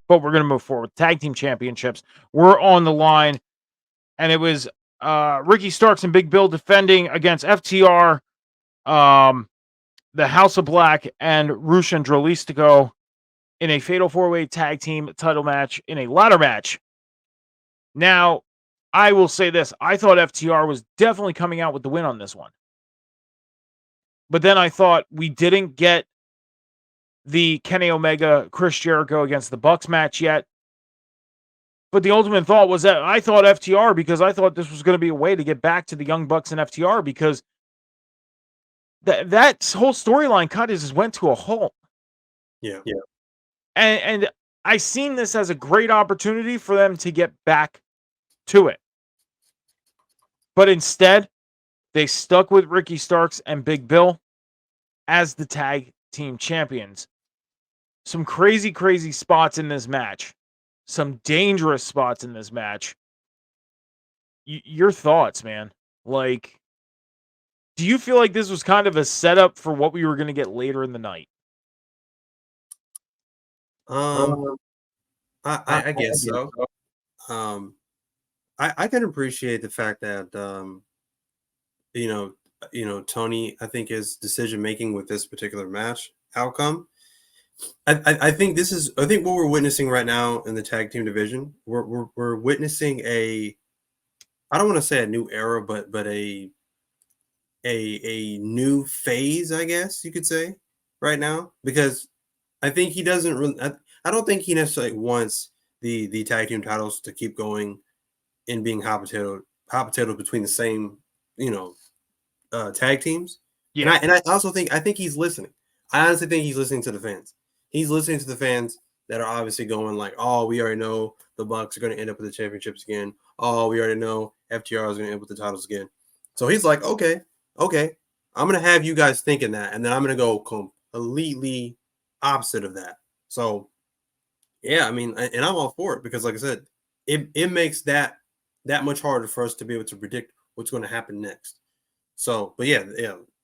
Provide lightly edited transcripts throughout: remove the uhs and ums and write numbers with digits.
but we're going to move forward. Tag team championships were on the line, and it was Ricky Starks and Big Bill defending against FTR, the House of Black, and Rush and Drolistico in a fatal 4-way tag team title match in a ladder match. Now, I will say this. I thought FTR was definitely coming out with the win on this one. But then I thought we didn't get the Kenny Omega, Chris Jericho against the Bucks match yet. But the ultimate thought was that I thought FTR, because I thought this was going to be a way to get back to the Young Bucks and FTR, because that whole storyline kind of just went to a halt. Yeah. And I seen this as a great opportunity for them to get back to it. But instead, they stuck with Ricky Starks and Big Bill as the tag team champions. Some crazy, crazy spots in this match. Some dangerous spots in this match. Your thoughts, man? Like, do you feel like this was kind of a setup for what we were going to get later in the night? I guess so. I can appreciate the fact that Tony, I think his decision making with this particular match outcome. I think I think what we're witnessing right now in the tag team division, we're witnessing I don't want to say a new era, but a new phase, I guess you could say, right now, because I think he doesn't really. I don't think he necessarily wants the tag team titles to keep going and being hot potato between the same tag teams. Yeah. And I also think he's listening. I honestly think he's listening to the fans. He's listening to the fans that are obviously going like, oh, we already know the Bucks are going to end up with the championships again. Oh, we already know FTR is going to end up with the titles again. So he's like, okay, I'm going to have you guys thinking that, and then I'm going to go completely opposite of that. So, yeah, I mean, and I'm all for it because, like I said, it makes that much harder for us to be able to predict what's going to happen next. So, but yeah,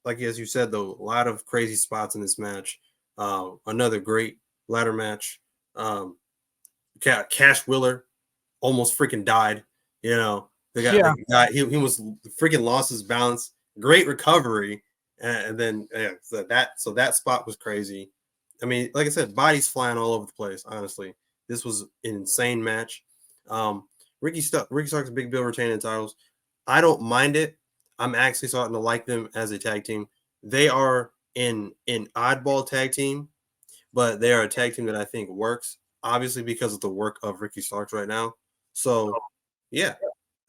like as you said, though, a lot of crazy spots in this match. Another great ladder match. Cash Wheeler almost freaking died. The guy he was freaking lost his balance. Great recovery, and then so that spot was crazy. I mean, like I said, bodies flying all over the place. Honestly, this was an insane match. Ricky Starks and Big Bill retaining the titles. I don't mind it. I'm actually starting to like them as a tag team. They are an oddball tag team, but they are a tag team that I think works, obviously because of the work of Ricky Starks right now. So, yeah.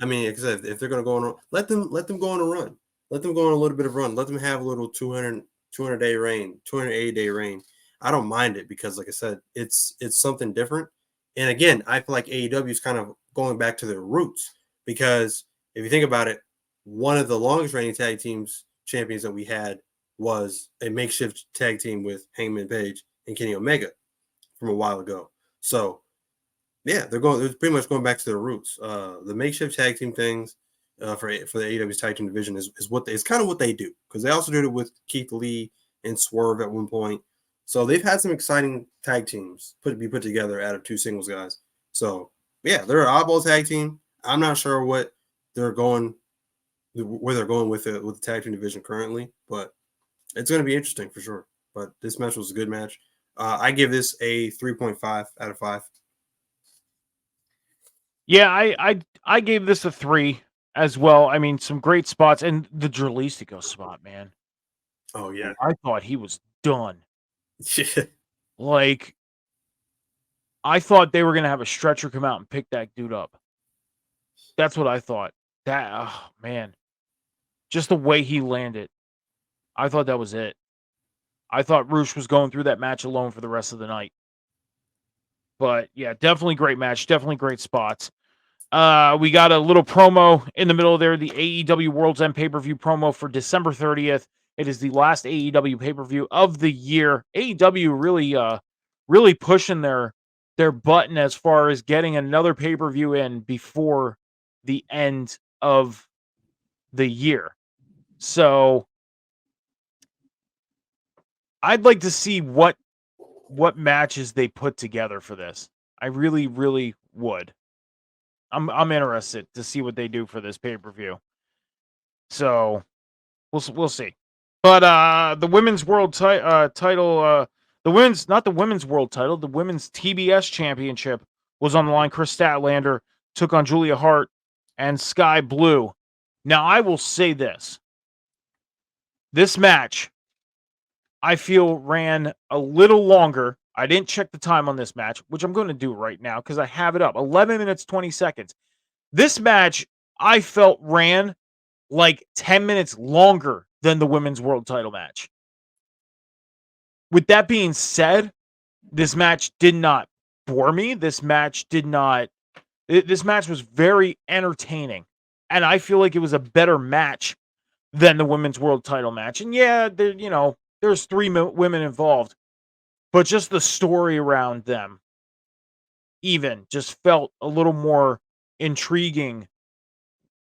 I mean, like I said, if they're going to go on, let them go on a run. Let them go on a little bit of run. Let them have a little 200-day reign, 280-day reign. I don't mind it because, like I said, it's something different. And again, I feel like AEW is kind of going back to their roots because if you think about it, one of the longest reigning tag teams champions that we had was a makeshift tag team with Hangman Page and Kenny Omega from a while ago. So yeah, they're pretty much going back to their roots. The makeshift tag team things for the AEW's tag team division is kind of what they do because they also did it with Keith Lee and Swerve at one point. So they've had some exciting tag teams put together out of two singles guys. So yeah, they're an oddball tag team. I'm not sure where they're going with the tag team division currently, but it's going to be interesting for sure. But this match was a good match. I give this a 3.5 out of 5. Yeah, I gave this a 3 as well. I mean, some great spots, and the Drolistico spot, man. Oh yeah, I thought he was done. Like, I thought they were gonna have a stretcher come out and pick that dude up. That's what I thought. Man, just the way he landed, I thought that was it. I thought Rush was going through that match alone for the rest of the night. But yeah, definitely great match, definitely great spots. We got a little promo in the middle there, the AEW World's End pay-per-view promo for December 30th. It is the last AEW pay-per-view of the year. AEW really pushing their button as far as getting another pay-per-view in before the end of the year. So I'd like to see what matches they put together for this. I really, really would. I'm interested to see what they do for this pay-per-view. So, we'll see. But, the women's world title, the women's not the women's world title, the women's TBS championship was on the line. Chris Statlander took on Julia Hart and Sky Blue. Now, I will say this. This match, I feel, ran a little longer. I didn't check the time on this match, which I'm going to do right now because I have it up. 11 minutes, 20 seconds. This match, I felt, ran like 10 minutes longer than the women's world title match. With that being said, this match did not bore me. This match was very entertaining. And I feel like it was a better match than the women's world title match. And yeah, there's three women involved, but just the story around them even just felt a little more intriguing,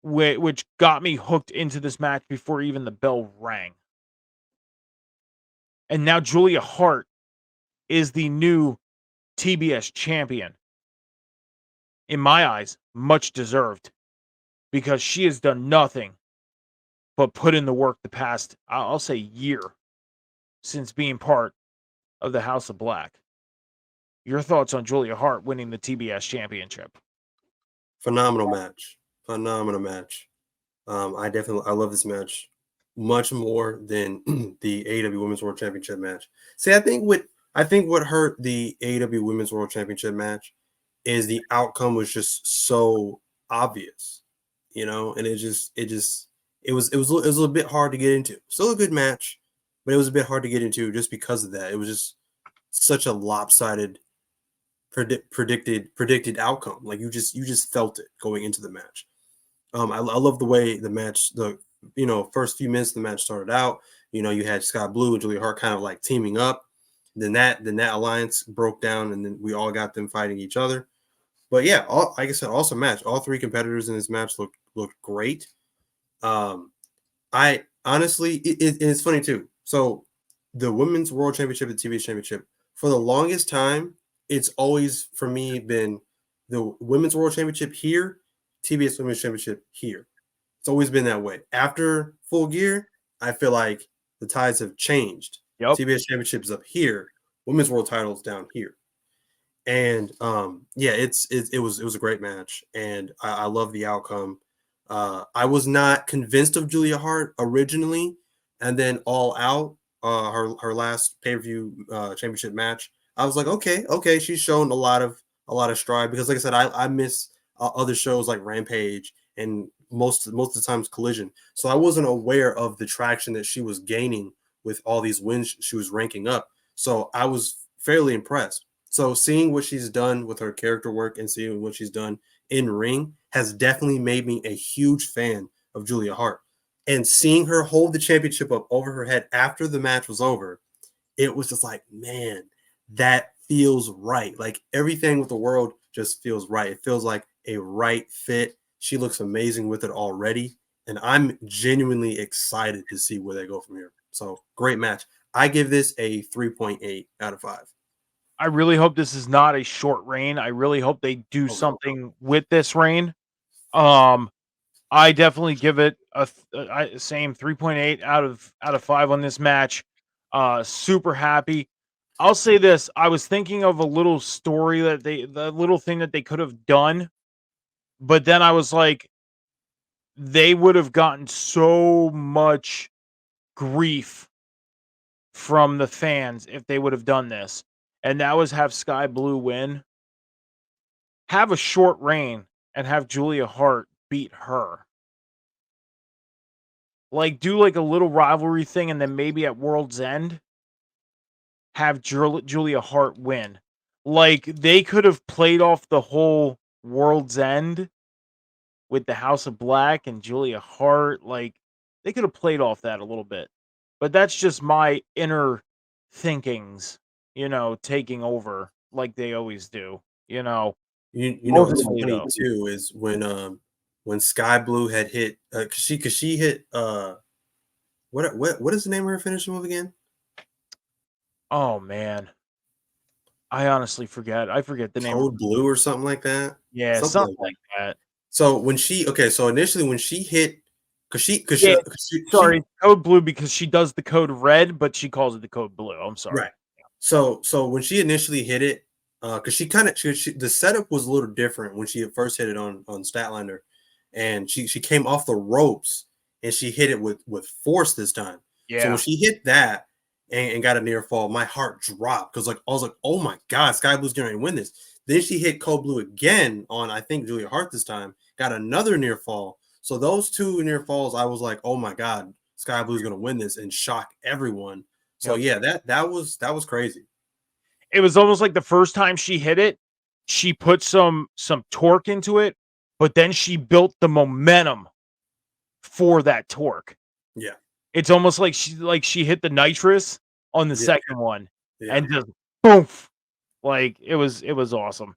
which got me hooked into this match before even the bell rang. And now Julia Hart is the new TBS champion. In my eyes, much deserved, because she has done nothing but put in the work the past, I'll say, year since being part of the House of Black. Your thoughts on Julia Hart winning the TBS championship? Phenomenal match. Phenomenal match. I love this match much more than the AEW Women's World Championship match. See, I think what hurt the AEW Women's World Championship match is the outcome was just so obvious, and it was a little bit hard to get into. Still a good match, but it was a bit hard to get into just because of that. It was just such a lopsided predicted outcome. Like you just felt it going into the match. I love the way the match, first few minutes of the match started out. You had Scott Blue and Julia Hart kind of like teaming up. Then that alliance broke down, and then we all got them fighting each other. But yeah, like I said, awesome match. All three competitors in this match looked great. I honestly, and it's funny too. So the Women's World Championship and TBS Championship, for the longest time, it's always for me been the Women's World Championship here, TBS Women's Championship here. It's always been that way. After Full Gear, I feel like the tides have changed. Yep. TBS Championship is up here, Women's World Titles down here. And yeah, it was a great match, and I love the outcome. I was not convinced of Julia Hart originally, and then All Out, her last pay per view championship match, I was like, okay, she's shown a lot of stride, because, like I said, I miss other shows like Rampage and most of the times Collision, so I wasn't aware of the traction that she was gaining with all these wins she was ranking up. So I was fairly impressed. So seeing what she's done with her character work and seeing what she's done in ring has definitely made me a huge fan of Julia Hart. And seeing her hold the championship up over her head after the match was over, it was just like, man, that feels right. Like everything with the world just feels right. It feels like a right fit. She looks amazing with it already. And I'm genuinely excited to see where they go from here. So great match. I give this a 3.8 out of 5. I really hope this is not a short reign. I really hope they do something with this reign. I definitely give it a same 3.8 out of 5 on this match. Super happy. I'll say this, I was thinking of a little story the little thing that they could have done, but then I was like, they would have gotten so much grief from the fans if they would have done this. And that was have Sky Blue win, have a short reign, and have Julia Hart beat her. Like, do like a little rivalry thing, and then maybe at World's End, have Julia Hart win. Like, they could have played off the whole World's End with the House of Black and Julia Hart. Like, they could have played off that a little bit. But that's just my inner thinkings, taking over like they always do, What's Ultimately, funny though. too is when Sky Blue had hit cause she hit what is the name of her finishing move again? Oh, man. I honestly forget. I forget the name of Code Blue or something like that. yeah, Something something like that. like that. So when she okay, so initially when she hit, Yeah, she sorry, code blue because she does the code red, but she calls it the code blue. I'm sorry. right. So when she initially hit it, because she kind of the setup was a little different when she first hit it on Statlander, and she came off the ropes and she hit it with force this time. So when Yeah. she hit that and got a near fall, my heart dropped because like I was like, oh my god, Sky Blue's going to win this. Then she hit Cold Blue again on I think Julia Hart this time, got another near fall. So those two near falls, I was like, oh my god, Sky Blue's going to win this and shock everyone. So Yep. yeah, that was crazy. It was almost like the first time she hit it, she put some torque into it, but then she built the momentum for that torque. Yeah, It's almost like she hit the nitrous on the yeah, second one yeah. and just boom. Like it was awesome.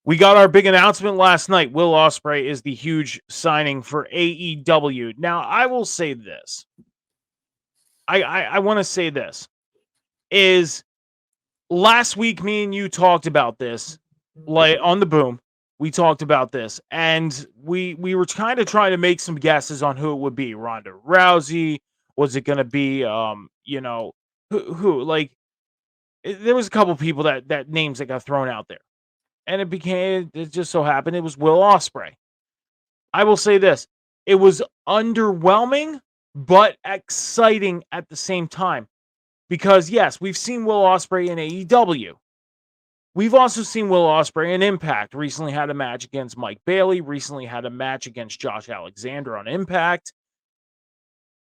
We got our big announcement last night. Will Ospreay is the huge signing for AEW. Now, I will say this. I want to say this is last week me and you talked about this like on the boom. We talked about this and we were kind of trying to make some guesses on who it would be. Ronda Rousey, was it going to be who like there was a couple people that names that got thrown out there. And it just so happened it was Will Ospreay. I will say this, it was underwhelming but exciting at the same time because yes, we've seen Will Ospreay in AEW. We've also seen Will Ospreay in Impact. Recently had a match against Mike Bailey. Recently had a match against Josh Alexander on Impact.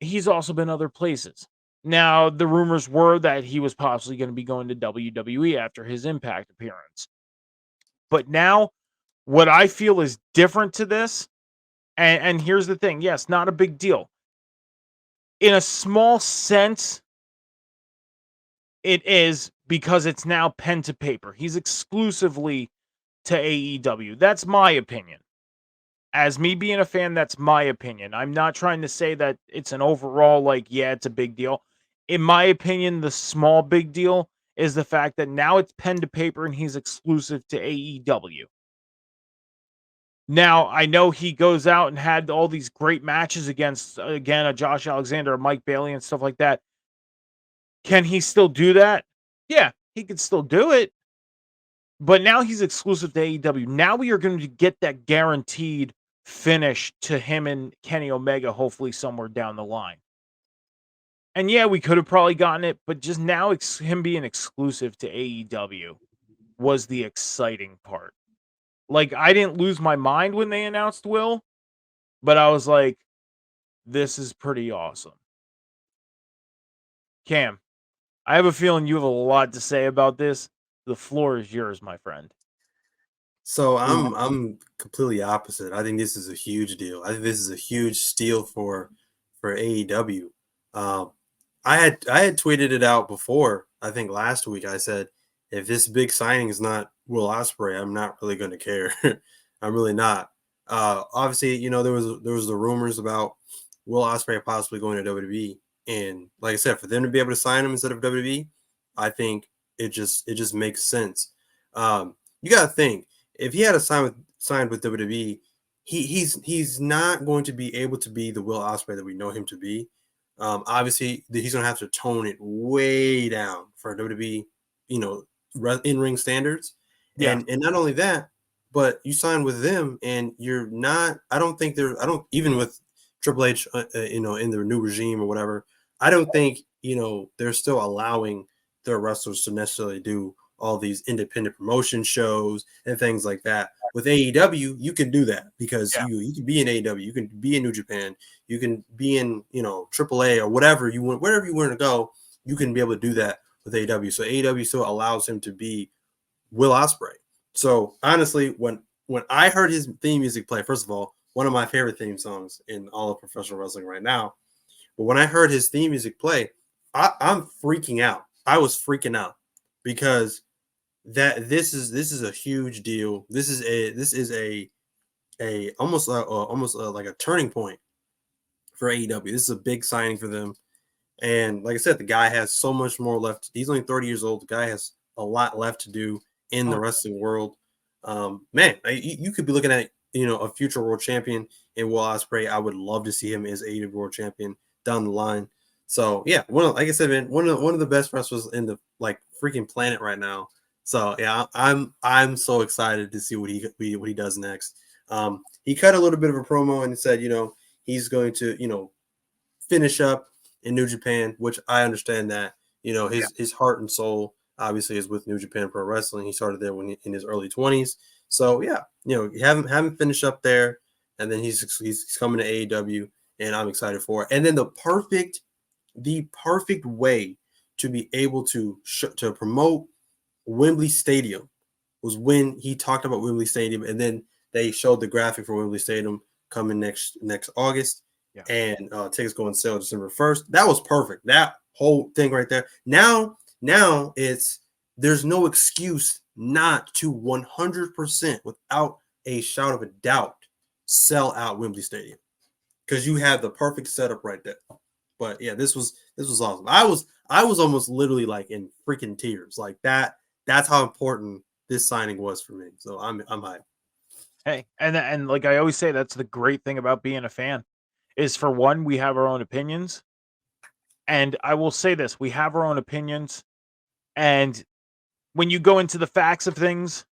He's also been other places. Now, the rumors were that he was possibly going to be going to WWE after his Impact appearance. But now, what I feel is different to this, and here's the thing yes, not a big deal. In a small sense, it is because it's now pen to paper. He's exclusively to AEW. That's my opinion. As me being a fan, that's my opinion. I'm not trying to say that it's an overall, like, yeah, it's a big deal. In my opinion, the small big deal is the fact that now it's pen to paper and he's exclusive to AEW. Now, I know he goes out and had all these great matches against, again, a Josh Alexander, a Mike Bailey, and stuff like that. Can he still do that? Yeah, he could still do it. But now he's exclusive to AEW. Now we are going to get that guaranteed finish to him and Kenny Omega, hopefully somewhere down the line. And yeah, we could have probably gotten it, but just now him being exclusive to AEW was the exciting part. Like, I didn't lose my mind when they announced Will, but I was like, this is pretty awesome. Cam, I have a feeling you have a lot to say about this. The floor is yours, my friend. So I'm completely opposite. I think this is a huge deal. I think this is a huge steal for AEW. Um, I had tweeted it out before. I think last week I said if this big signing is not Will Ospreay, I'm not really going to care. I'm really not. Obviously, there was the rumors about Will Ospreay possibly going to WWE, and like I said, for them to be able to sign him instead of WWE, I think it just makes sense. You got to think if he had a signed with WWE, he's not going to be able to be the Will Ospreay that we know him to be. Obviously, he's going to have to tone it way down for WWE, in ring standards, Yeah. and not only that, but you sign with them, and you're not. I don't think they're. I don't even with Triple H, in their new regime or whatever. I don't think they're still allowing their wrestlers to necessarily do all these independent promotion shows and things like that. With AEW, you can do that because Yeah. you can be in AEW, you can be in New Japan, you can be in AAA or whatever you want, wherever you want to go, you can be able to do that with AEW. So AEW still allows him to be Will Ospreay. So honestly, when I heard his theme music play, first of all, one of my favorite theme songs in all of professional wrestling right now. But when I heard his theme music play, I'm freaking out. I was freaking out because that this is a huge deal. This is a almost like a turning point for AEW. This is a big signing for them. And like I said, the guy has so much more left. He's only 30 years old. The guy has a lot left to do in the Oh, wrestling world. Man, you could be looking at a future world champion in Will Ospreay. I would love to see him as AEW world champion down the line. So yeah, like I said, man, one of the best wrestlers in the like freaking planet right now. So yeah, I'm so excited to see what he does next. He cut a little bit of a promo and said, he's going to finish up in New Japan, which I understand that yeah, his heart and soul obviously is with New Japan Pro Wrestling. He started there in his early 20s. So yeah, have him finish up there, and then he's coming to AEW, and I'm excited for it. And then the perfect way to be able to promote Wembley Stadium was when he talked about Wembley Stadium, and then they showed the graphic for Wembley Stadium coming next August, yeah. and tickets go on sale December 1st. That was perfect. That whole thing right there. Now there's no excuse not to 100% without a shout of a doubt sell out Wembley Stadium, because you have the perfect setup right there. But yeah, this was awesome. I was almost literally like in freaking tears. Like that. That's how important this signing was for me. So I'm hyped. Hey, and like I always say, that's the great thing about being a fan is for one, we have our own opinions. And I will say this, we have our own opinions. And when you go into the facts of things,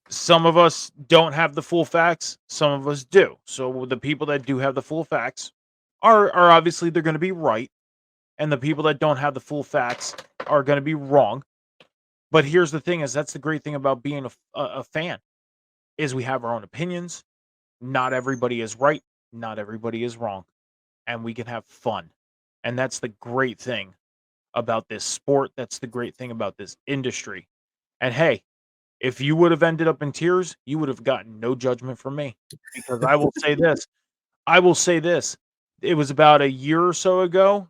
some of us don't have the full facts, some of us do. So the people that do have the full facts are obviously they're going to be right, and the people that don't have the full facts are going to be wrong. But here's the thing: is that's the great thing about being a fan is we have our own opinions. Not everybody is right, not everybody is wrong, and we can have fun. And that's the great thing about this sport. That's the great thing about this industry. And hey, if you would have ended up in tears, you would have gotten no judgment from me. Because I will say this. I will say this. It was about a year or so ago.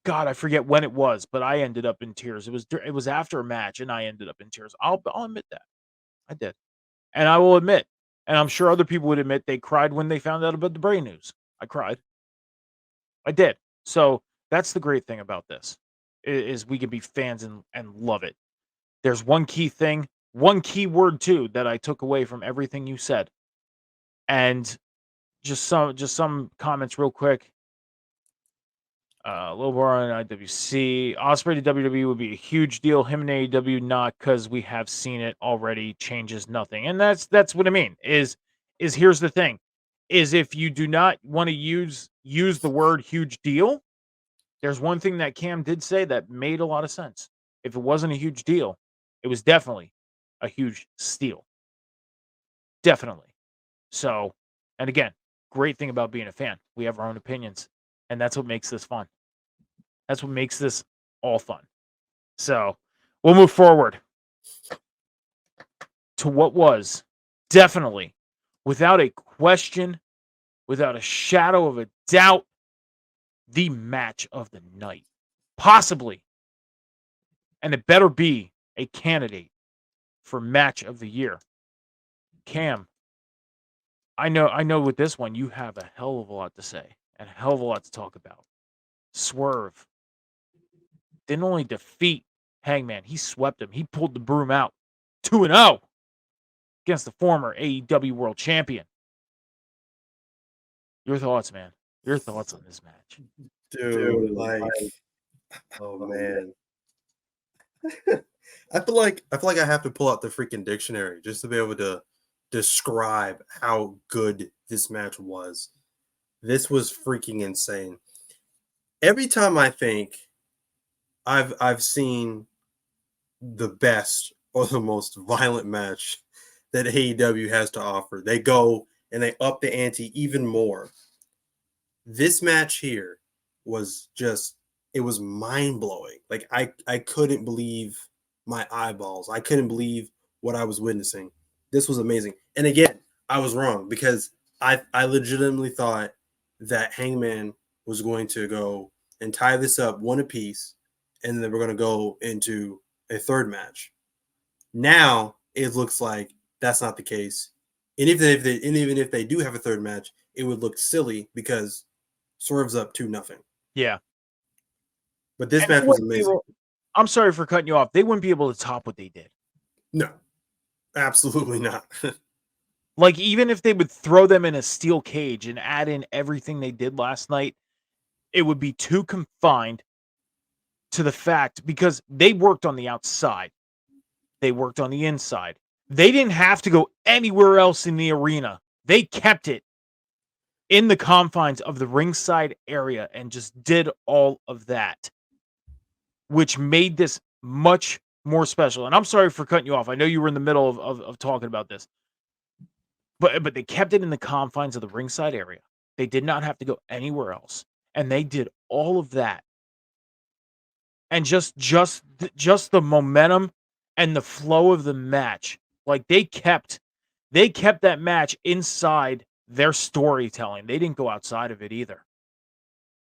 God, I forget when it was, but I ended up in tears. It was after a match, and I ended up in tears. I'll admit that I did, and I will admit, and I'm sure other people would admit they cried when they found out about the brain news. I cried. I did. So that's the great thing about this is we can be fans and love it. There's one key thing, one key word too that I took away from everything you said, and just some comments real quick. A little more on IWC. Osprey to WWE would be a huge deal. Him and AEW not, because we have seen it already. Changes nothing, and that's what I mean. Is here's the thing: is if you do not want to use the word huge deal, there's one thing that Cam did say that made a lot of sense. If it wasn't a huge deal, it was definitely a huge steal. Definitely. So, and again, great thing about being a fan, we have our own opinions, and that's what makes this fun. That's what makes this all fun. So, we'll move forward to what was definitely, without a question, without a shadow of a doubt, the match of the night. Possibly, and it better be a candidate for match of the year. Cam, I know with this one you have a hell of a lot to say and a hell of a lot to talk about. Swerve didn't only defeat Hangman, he swept him. He pulled the broom out. 2-0 against the former AEW World Champion. Your thoughts, man. Your thoughts on this match. Dude, like, oh man. I feel like I have to pull out the freaking dictionary just to be able to describe how good this match was. This was freaking insane. Every time I think I've seen the best or the most violent match that AEW has to offer, they go and they up the ante even more. This match here was just, it was mind blowing. Like I couldn't believe my eyeballs. I couldn't believe what I was witnessing. This was amazing. And again, I was wrong, because I legitimately thought that Hangman was going to go and tie this up one apiece, and then we're going to go into a third match. Now it looks like that's not the case. And even if they do have a third match, it would look silly because Swerve's up 2-0. Yeah. But this And match was amazing. I'm sorry for cutting you off. They wouldn't be able to top what they did. No, absolutely not. Like, even if they would throw them in a steel cage and add in everything they did last night, it would be too confined to the fact because they worked on the outside. They worked on the inside. They didn't have to go anywhere else in the arena. They kept it in the confines of the ringside area and just did all of that, which made this much more special. And I'm sorry for cutting you off. I know you were in the middle of talking about this, but they kept it in the confines of the ringside area. They did not have to go anywhere else, and they did all of that. And just the momentum and the flow of the match, like they kept that match inside their storytelling. They didn't go outside of it either.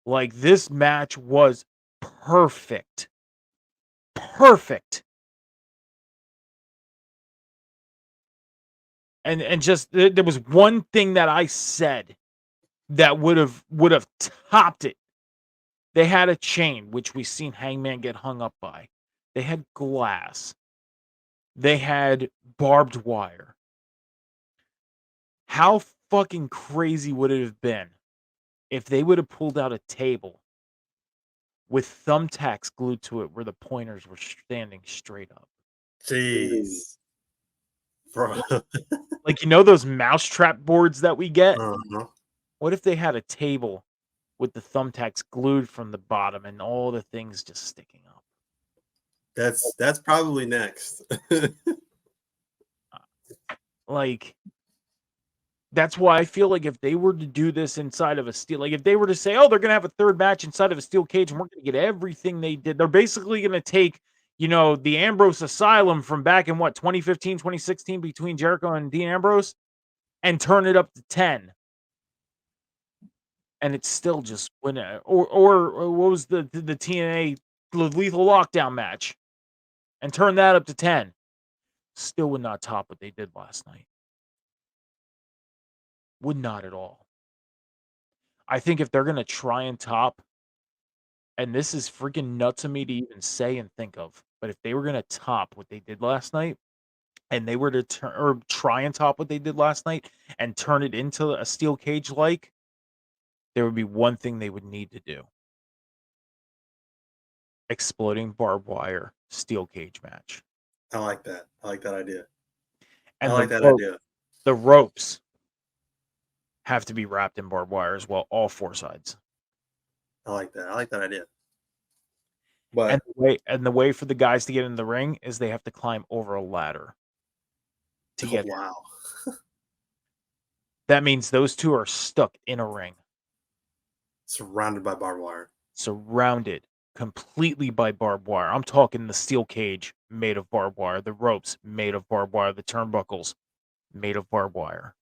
Like, this match was perfect. Perfect. And just there was one thing that I said that would have topped it. They had a chain, which we've seen Hangman get hung up by. They had glass. They had barbed wire. How fucking crazy would it have been if they would have pulled out a table with thumbtacks glued to it where the pointers were standing straight up? Jeez, bro. Like, those mousetrap boards that we get? Uh-huh. What if they had a table with the thumbtacks glued from the bottom and all the things just sticking up? That's probably next. Like, that's why I feel like if they were to do this inside of a steel, like if they were to say, oh, they're going to have a third match inside of a steel cage and we're going to get everything they did, they're basically going to take, the Ambrose Asylum from back in 2015, 2016 between Jericho and Dean Ambrose and turn it up to 10. And it's still just or what was the TNA Lethal Lockdown match and turn that up to 10. Still would not top what they did last night. Would not at all. I think if they're going to try and top, and this is freaking nuts of me to even say and think of, but if they were going to top what they did last night and they were to try and top what they did last night and turn it into a steel cage like, there would be one thing they would need to do. Exploding barbed wire steel cage match. I like that. I like that idea. And I like that idea. The ropes have to be wrapped in barbed wire as well, all four sides. I like that. I like that idea. But And the way for the guys to get in the ring is they have to climb over a ladder to get there. wow. That means those two are stuck in a ring. Surrounded by barbed wire. Surrounded completely by barbed wire. I'm talking the steel cage made of barbed wire, the ropes made of barbed wire, the turnbuckles made of barbed wire.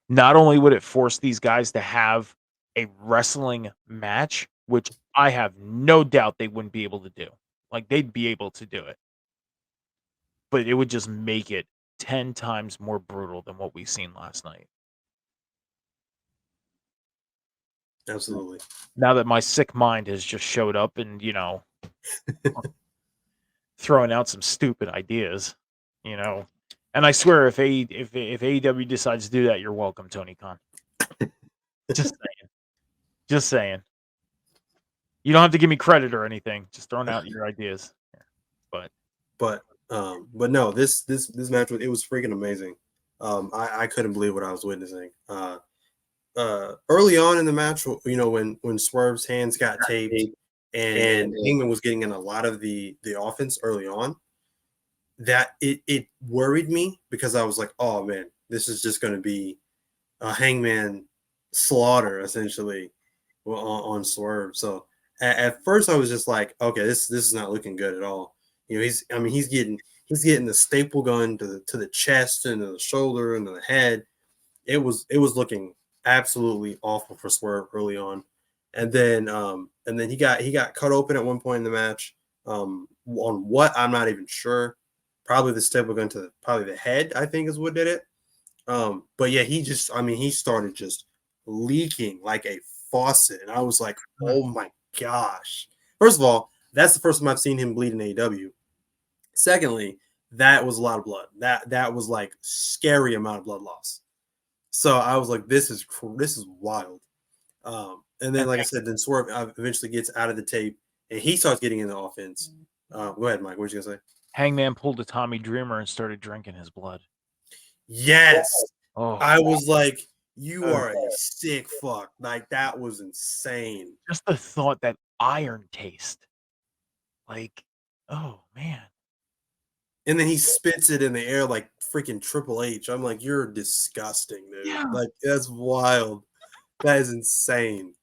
Not only would it force these guys to have a wrestling match, which I have no doubt they wouldn't be able to do. Like, they'd be able to do it. But it would just make it 10 times more brutal than what we've seen last night. Absolutely. Now that my sick mind has just showed up and, throwing out some stupid ideas, And I swear, if AEW decides to do that, you're welcome, Tony Khan. Just saying. Just saying. You don't have to give me credit or anything. Just throwing out your ideas. But no, this match was freaking amazing. I couldn't believe what I was witnessing. Early on in the match, when Swerve's hands got taped and Hangman was getting in a lot of the offense early on, that it worried me because I was like, oh man, this is just going to be a Hangman slaughter essentially on Swerve. So at first I was just like, okay, this is not looking good at all. He's getting the staple gun to the chest and to the shoulder and to the head. It was looking absolutely awful for Swerve early on, and then he got cut open at one point in the match. On what, I'm not even sure. Probably the staple gun to probably the head, I think, is what did it. But yeah, he started just leaking like a faucet, and I was like, oh my gosh. First of all, That's the first time I've seen him bleed in AEW. Secondly, that was a lot of blood. That was like scary amount of blood loss. So I was like, this is wild. And then, And like I said, then Swerve eventually gets out of the tape and he starts getting into offense. Go ahead, Mike. What you gonna say? Hangman pulled a Tommy Dreamer and started drinking his blood. Yes, Oh, I was like, you ugh. are a sick fuck. Like that was insane. Just the thought, that iron taste. Like, oh man. And then he spits it in the air like freaking Triple H. I'm like, you're disgusting, dude. Yeah. Like that's wild. That is insane.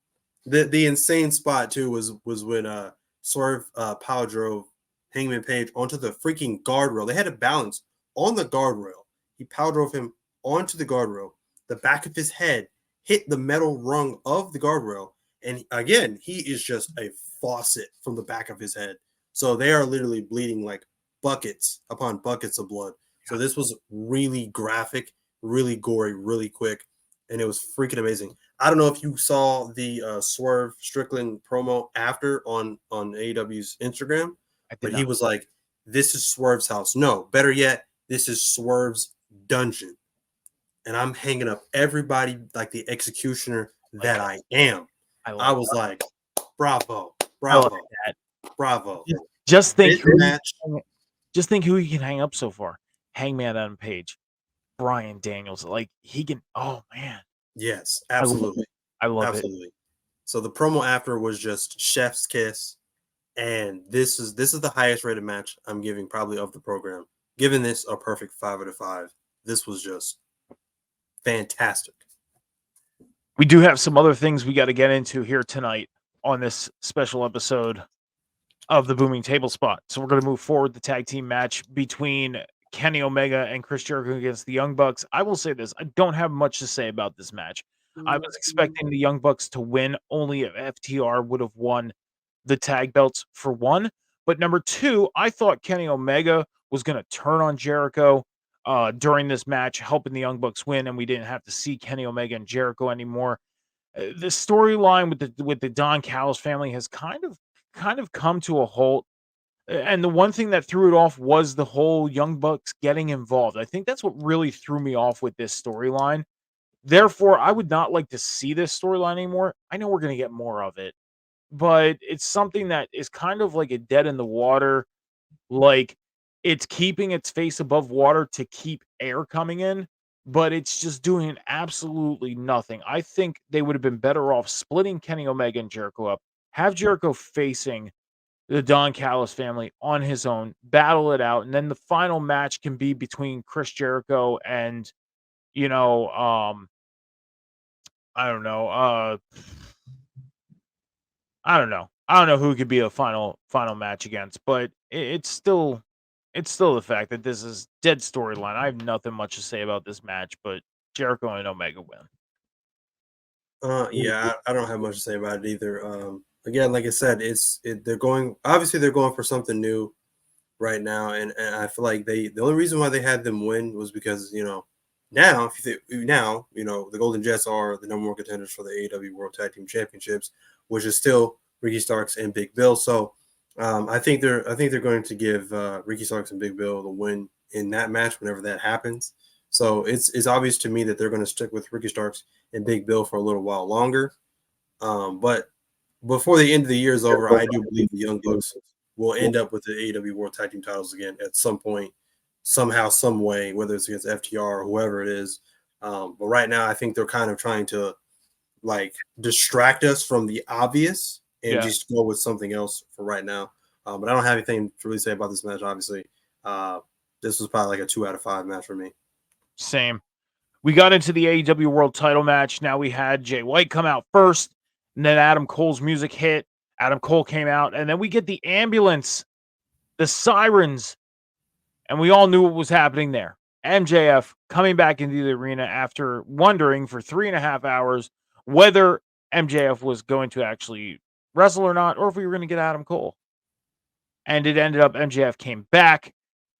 The insane spot too was when Swerve power drove Hangman Page onto the freaking guardrail. They had a balance on the guardrail. He power drove him onto the guardrail. The back of his head hit the metal rung of the guardrail, and again, he is just a faucet from the back of his head. So they are literally bleeding like buckets upon buckets of blood. So this was really graphic, really gory, really quick, and it was freaking amazing. I don't know if you saw the Swerve Strickland promo after on AEW's Instagram, I did but he not. was like, "This is Swerve's house." No, better yet, this is Swerve's dungeon, and I'm hanging up everybody like the executioner Like that I am. I I like was like, "Bravo, I like bravo, that. bravo!" Just think This who match, just think who he can hang up so far. Hangman Adam Page, Brian Daniels. Like he can, oh man. yes, I love absolutely, it. I love it. absolutely. So the promo after was just chef's kiss. And this is the highest rated match I'm giving probably of the program. Giving this a perfect 5 out of 5. This was just fantastic. We do have some other things we got to get into here tonight on this special episode of the Booming Table Spot. So we're going to move forward the tag team match between Kenny Omega and Chris Jericho against the Young Bucks. I will say this, I don't have much to say about this match. I was expecting the Young Bucks to win only if FTR would have won the tag belts for one. But number two, I thought Kenny Omega was going to turn on Jericho during this match, helping the Young Bucks win, and we didn't have to see Kenny Omega and Jericho anymore. The storyline with the Don Callis family has kind of come to a halt. And the one thing that threw it off was the whole Young Bucks getting involved. I think that's what really threw me off with this storyline. Therefore, I would not like to see this storyline anymore. I know we're going to get more of it, but it's something that is kind of like a dead in the water. Like it's keeping its face above water to keep air coming in, but it's just doing absolutely nothing. I think they would have been better off splitting Kenny Omega and Jericho up, have Jericho facing the Don Callis family on his own, battle it out, and then the final match can be between Chris Jericho and you know, I don't know, I don't know. I don't know who could be a final match against, but it's still the fact that this is dead storyline. I have nothing much to say about this match, but Jericho and Omega win. Yeah, I don't have much to say about it either. Again, like I said, they're going obviously they're going for something new right now, and I feel like the only reason why they had them win was because now if you think now the Golden Jets are the number one contenders for the AEW World Tag Team Championships, which is still Ricky Starks and Big Bill. So I think they're going to give Ricky Starks and Big Bill the win in that match whenever that happens. So it's obvious to me that they're going to stick with Ricky Starks and Big Bill for a little while longer. But before the end of the year is over, I do believe the Young Bucks will end up with the AEW World Tag Team titles again at some point, somehow, some way, whether it's against FTR or whoever it is. But right now, I think they're kind of trying to like distract us from the obvious and Yeah, just go with something else for right now. But I don't have anything to really say about this match. Obviously, this was probably like a 2 out of 5 match for me. same. We got into the AEW World Title match. Now we had Jay White come out first, and then Adam Cole's music hit. Adam Cole came out, and then we get the ambulance, the sirens, and we all knew what was happening there. MJF coming back into the arena after wondering for 3.5 hours whether MJF was going to actually wrestle or not, or if we were going to get Adam Cole. And it ended up MJF came back,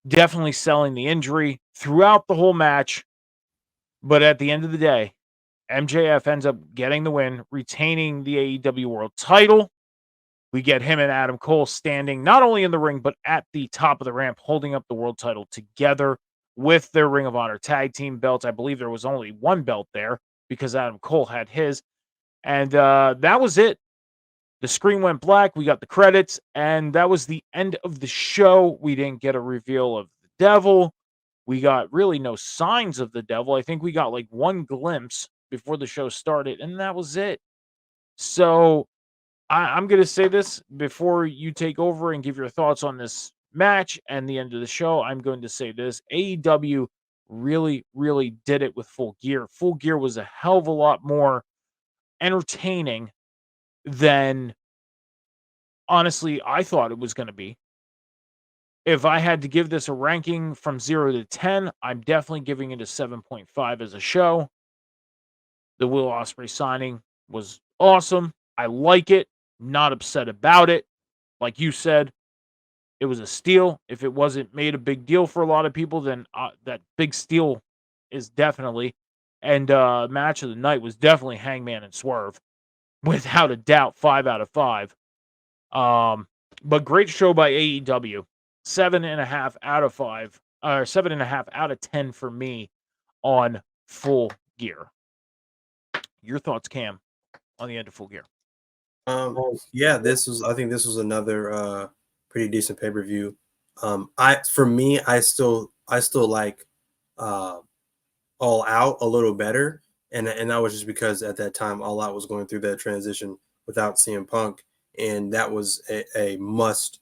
definitely selling the injury throughout the whole match. But at the end of the day, MJF ends up getting the win, retaining the AEW World title. We get him and Adam Cole standing not only in the ring, but at the top of the ramp, holding up the world title together with their Ring of Honor tag team belts. I believe there was only one belt there because Adam Cole had his. And that was it. The screen went black. We got the credits, and that was the end of the show. We didn't get a reveal of the devil. We got really no signs of the devil. I think we got like one glimpse before the show started, and that was it. So I'm going to say this before you take over and give your thoughts on this match and the end of the show. I'm going to say this: AEW really, really did it with Full Gear. Full Gear was a hell of a lot more entertaining than honestly I thought it was going to be. If I had to give this a ranking from 0 to 10, I'm definitely giving it a 7.5 as a show. The Will Ospreay signing was awesome. I like it. Not upset about it. Like you said, it was a steal. If it wasn't made a big deal for a lot of people, then that big steal is definitely. And match of the night was definitely Hangman and Swerve, without a doubt. 5 out of 5. But great show by AEW. 7.5 out of 5, or 7.5 out of 10 for me on Full Gear. Your thoughts, Cam, on the end of Full Gear? Yeah, I think this was another pretty decent pay-per-view. For me, I still like All Out a little better, and that was just because at that time All Out was going through that transition without CM Punk, and that was a must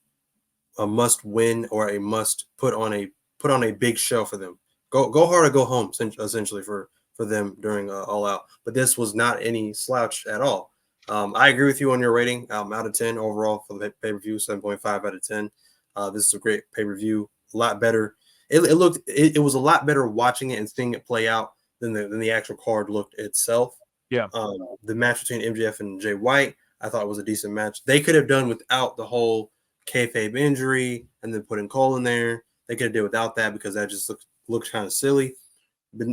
win, or a must put on a big show for them. Go hard or go home, essentially, for them during All Out. But this was not any slouch at all. I agree with you on your rating. Out of 10 overall for the pay-per-view, 7.5 out of 10. This is a great pay-per-view. A lot better. It was a lot better watching it and seeing it play out than the actual card looked itself. Yeah. The match between MJF and Jay White, I thought was a decent match. They could have done without the whole kayfabe injury and then putting Cole in there. They could have did without that because that just looked kind of silly. But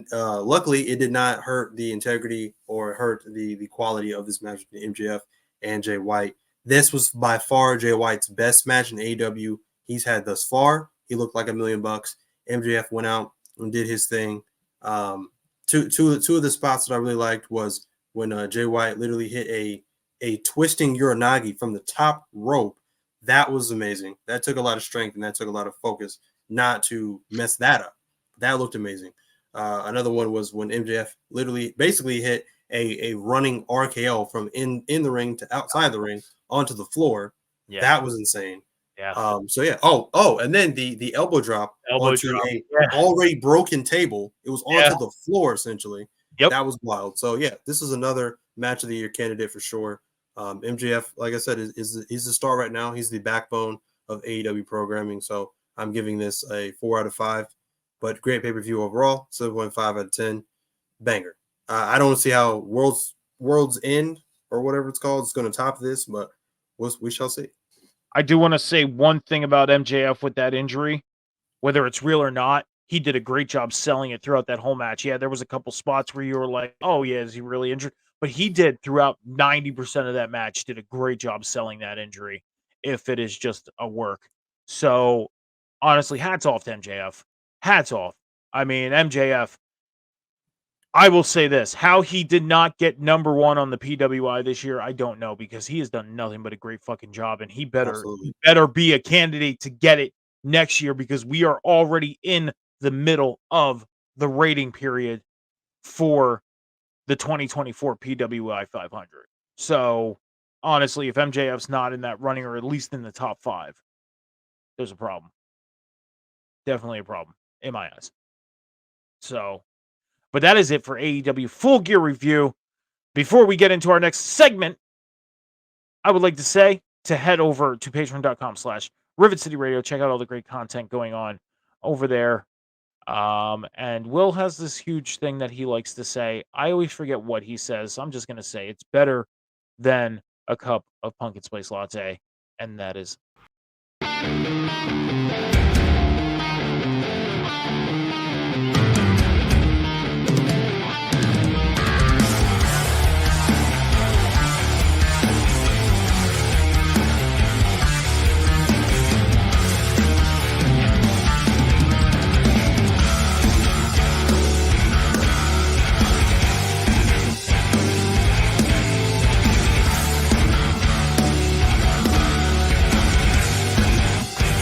luckily, it did not hurt the integrity or hurt the quality of this match between MJF and Jay White. This was by far Jay White's best match in AEW he's had thus far. He looked like $1 million. MJF went out and did his thing. Two of the spots that I really liked was when Jay White literally hit a twisting Uranagi from the top rope. That was amazing. That took a lot of strength and that took a lot of focus not to mess that up. That looked amazing. Another one was when MJF literally basically hit a running RKO from in the ring to outside the ring onto the floor. Yeah. That was insane. Yeah. So yeah. Oh, and then the elbow drop onto a already broken table. It was onto the floor essentially. Yep. That was wild. So yeah, this is another match of the year candidate for sure. MJF, like I said, he's the star right now. He's the backbone of AEW programming. So I'm giving this a 4 out of 5. But great pay-per-view overall, 7.5 out of 10. Banger. I don't see how World's End or whatever it's called is going to top this, but we shall see. I do want to say one thing about MJF with that injury, whether it's real or not. He did a great job selling it throughout that whole match. Yeah, there was a couple spots where you were like, oh, yeah, is he really injured? But he did throughout 90% of that match, did a great job selling that injury if it is just a work. So, honestly, hats off to MJF. Hats off. I mean, MJF, I will say this. How he did not get number 1 on the PWI this year, I don't know, because he has done nothing but a great fucking job, and he better be a candidate to get it next year because we are already in the middle of the rating period for the 2024 PWI 500. So, honestly, if MJF's not in that running or at least in the top 5, there's a problem. Definitely a problem in my eyes. So, but that is it for AEW Full Gear Review. Before we get into our next segment, I would like to say to head over to patreon.com/Rivet City Radio. Check out all the great content going on over there. And Will has this huge thing that he likes to say. I always forget what he says. So I'm just going to say it's better than a cup of pumpkin spice latte. And that is